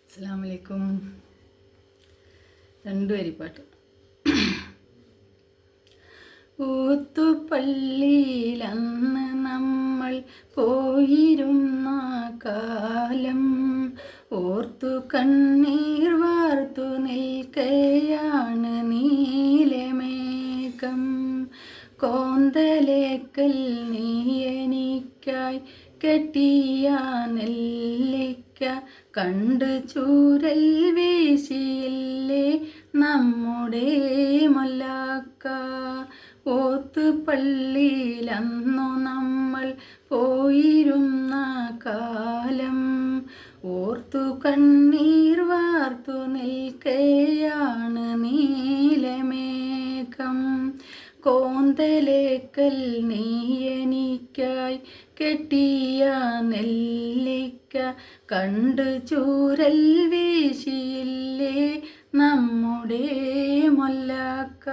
അസ്സലാമു അലൈക്കും. രണ്ടുപേരിപ്പാട്ട്. ഊത്തുപള്ളിയിൽ അന്ന് നമ്മൾ പോയിരുന്ന കാലം ഓർത്തു കണ്ണീർ വാർത്തു നിൽക്കയാണ് നീലമേഘം. കോന്തലേക്കൽ നീ എനിക്കായി കെട്ടിയ നെല്ലിക്ക കണ്ട് ചൂരൽ വീശിയില്ലേ നമ്മുടെ മൊല്ലാക്ക. ഓത്തുപള്ളിയിൽ അന്നു നമ്മൾ പോയിരുന്ന കാലം ഓർത്തു കണ്ണീർ വാർത്തു നിൽക്കയാണ് നീലമേഘം. കോന്തലേക്കൽ നീ എനിക്കായി കെട്ടിയ നെല്ലിക്ക കണ്ട് ചൂരൽ വീശിയില്ലേ നമ്മുടെ മൊല്ലാക്ക.